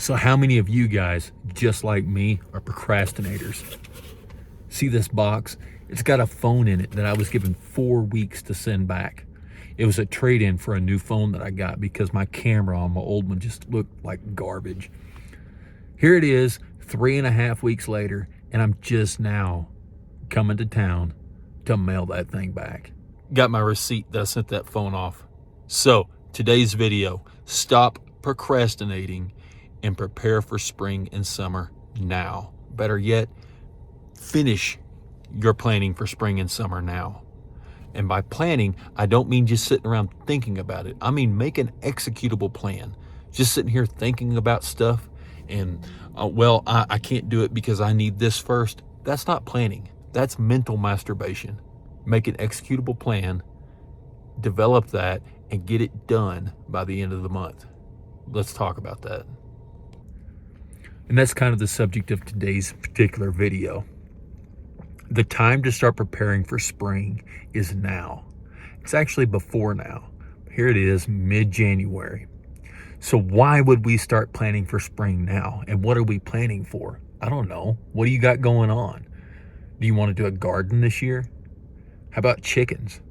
So how many of you guys, just like me, are procrastinators? See this box? It's got a phone in it that I was given 4 weeks to send back. It was a trade-in for a new phone that I got because my camera on my old one just looked like garbage. Here it is, 3.5 weeks later, and I'm just now coming to town to mail that thing back. Got my receipt that I sent that phone off. So today's video, stop procrastinating and prepare for spring and summer now. Better yet, finish your planning for spring and summer now. And by planning, I don't mean just sitting around thinking about it. I mean make an executable plan. Just sitting here thinking about stuff and, I can't do it because I need this first. That's not planning. That's mental masturbation. Make an executable plan, develop that, and get it done by the end of the month. Let's talk about that. And that's kind of the subject of today's particular video. The time to start preparing for spring is now. It's actually before now. Here it is, mid-January. So why would we start planning for spring now? And what are we planning for? I don't know. What do you got going on? Do you want to do a garden this year? How about chickens?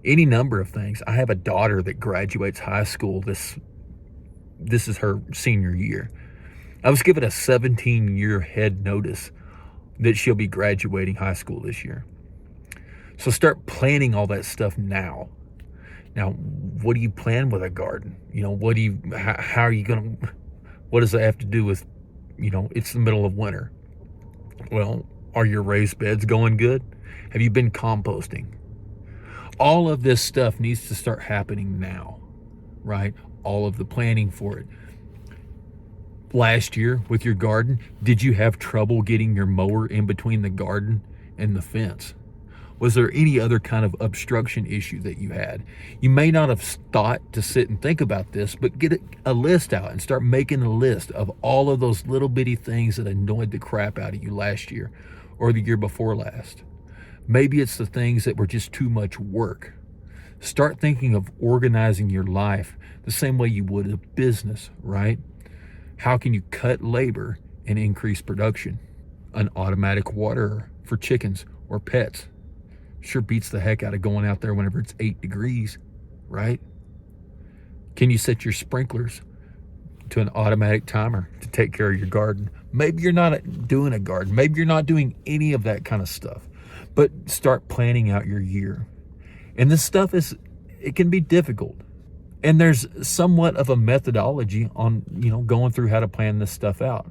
Any number of things. I have a daughter that graduates high school. This is her senior year. I was given a 17-year head notice that she'll be graduating high school this year. So start planning all that stuff now. Now, what do you plan with a garden? How are you going to, what does that have to do with, it's the middle of winter. Well, are your raised beds going good? Have you been composting? All of this stuff needs to start happening now, right? All of the planning for it. Last year with your garden, did you have trouble getting your mower in between the garden and the fence? Was there any other kind of obstruction issue that you had? You may not have thought to sit and think about this, but get a list out and start making a list of all of those little bitty things that annoyed the crap out of you last year or the year before last. Maybe it's the things that were just too much work. Start thinking of organizing your life the same way you would a business, right? How can you cut labor and increase production? An automatic waterer for chickens or pets sure beats the heck out of going out there whenever it's 8 degrees, right? Can you set your sprinklers to an automatic timer to take care of your garden? Maybe you're not doing a garden. Maybe you're not doing any of that kind of stuff, but start planning out your year. And this stuff it can be difficult. And there's somewhat of a methodology on, going through how to plan this stuff out.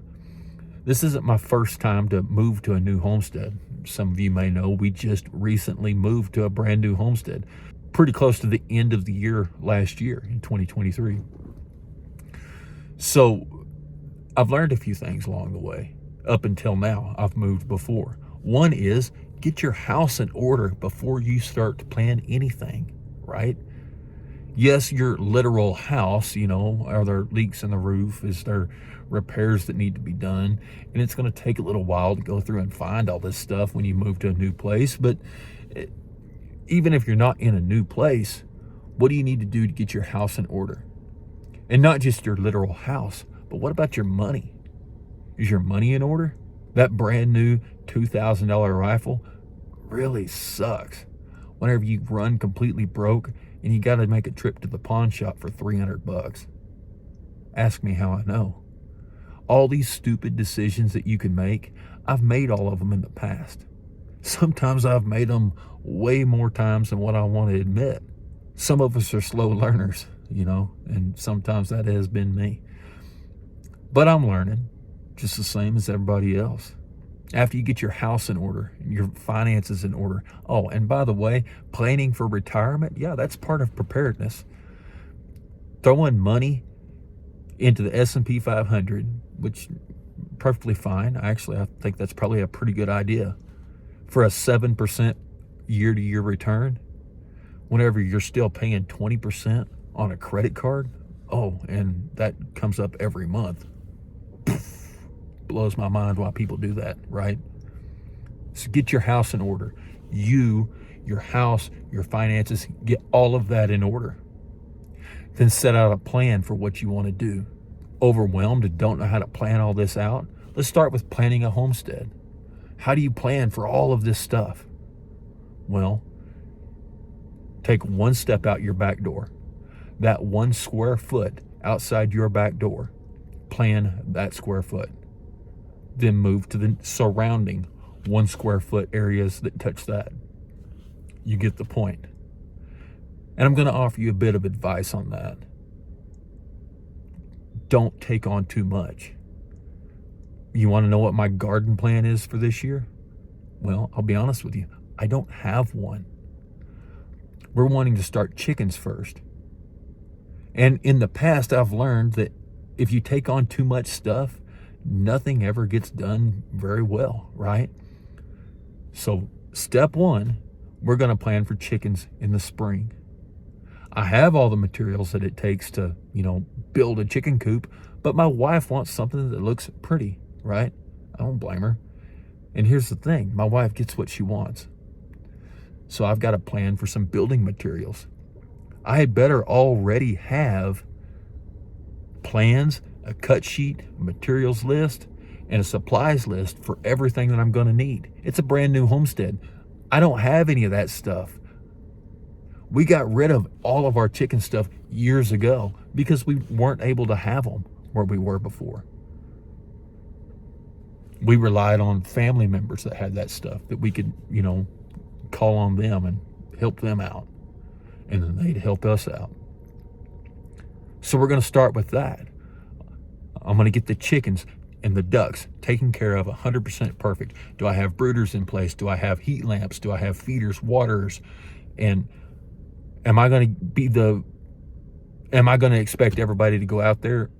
This isn't my first time to move to a new homestead. Some of you may know we just recently moved to a brand new homestead, pretty close to the end of the year last year in 2023. So I've learned a few things along the way. Up until now, I've moved before. One is get your house in order before you start to plan anything, right? Yes, your literal house, are there leaks in the roof? Is there repairs that need to be done? And it's going to take a little while to go through and find all this stuff when you move to a new place. But even if you're not in a new place, what do you need to do to get your house in order? And not just your literal house, but what about your money? Is your money in order? That brand new $2,000 rifle really sucks whenever you run completely broke and you got to make a trip to the pawn shop for $300. Ask me how I know. All these stupid decisions that you can make, I've made all of them in the past. Sometimes I've made them way more times than what I want to admit. Some of us are slow learners, and sometimes that has been me. But I'm learning just the same as everybody else. After you get your house in order and your finances in order. Oh, and by the way, planning for retirement, that's part of preparedness. Throwing money into the S&P 500, which perfectly fine. Actually, I think that's probably a pretty good idea for a 7% year-to-year return. Whenever you're still paying 20% on a credit card, and that comes up every month. Blows my mind why people do that, right? So get your house in order. Your house, your finances, get all of that in order. Then set out a plan for what you want to do. overwhelmed and don't know how to plan all this out, let's start with planning a homestead. How do you plan for all of this stuff? Well, take one step out your back door. That 1 square foot outside your back door. Plan that square foot. Then move to the surrounding 1 square foot areas that touch that. You get the point. And I'm going to offer you a bit of advice on that. Don't take on too much. You want to know what my garden plan is for this year? Well, I'll be honest with you. I don't have one. We're wanting to start chickens first. And in the past, I've learned that if you take on too much stuff, nothing ever gets done very well, right? So step 1, we're going to plan for chickens in the spring. I have all the materials that it takes to, build a chicken coop, but my wife wants something that looks pretty, right? I don't blame her. And here's the thing, my wife gets what she wants. So I've got to plan for some building materials. I had better already have plans, a cut sheet, a materials list, and a supplies list for everything that I'm going to need. It's a brand new homestead. I don't have any of that stuff. We got rid of all of our chicken stuff years ago because we weren't able to have them where we were before. We relied on family members that had that stuff that we could, call on them and help them out. And then they'd help us out. So we're going to start with that. I'm going to get the chickens and the ducks taken care of 100% perfect. Do I have brooders in place? Do I have heat lamps? Do I have feeders, waters? And am I going to expect everybody to go out there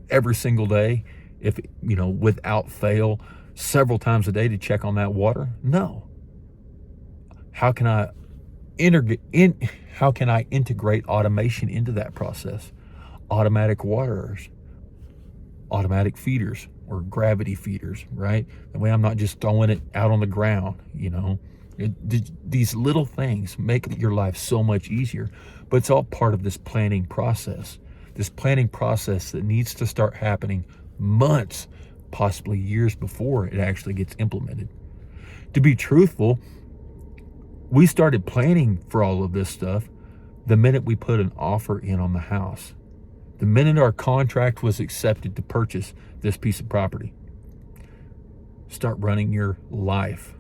every single day, if without fail, several times a day to check on that water? No. How can I integrate automation into that process? Automatic waterers, automatic feeders, or gravity feeders, right? That way I'm not just throwing it out on the ground, These little things make your life so much easier, but it's all part of this planning process. This planning process that needs to start happening months, possibly years before it actually gets implemented. To be truthful, we started planning for all of this stuff the minute we put an offer in on the house. The minute our contract was accepted to purchase this piece of property. Start running your life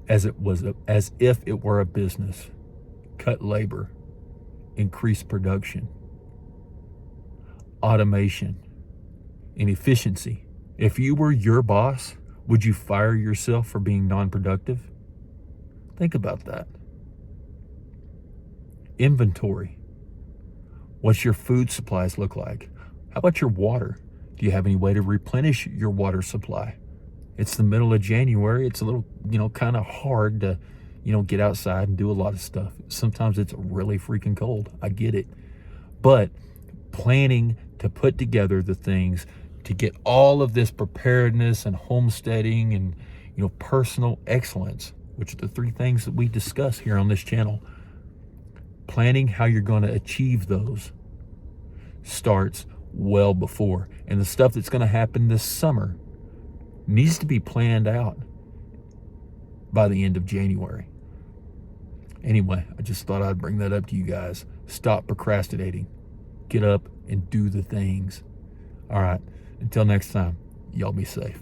as if it were a business. Cut labor, increase production, automation, and efficiency. If you were your boss, would you fire yourself for being non-productive? Think about that. Inventory. What's your food supplies look like? How about your water? Do you have any way to replenish your water supply? It's the middle of January. It's a little, kind of hard to, get outside and do a lot of stuff. Sometimes it's really freaking cold. I get it. But planning to put together the things to get all of this preparedness and homesteading and, personal excellence, which are the 3 things that we discuss here on this channel. Planning how you're going to achieve those starts well before. And the stuff that's going to happen this summer needs to be planned out by the end of January. Anyway, I just thought I'd bring that up to you guys. Stop procrastinating. Get up and do the things. All right. Until next time, y'all be safe.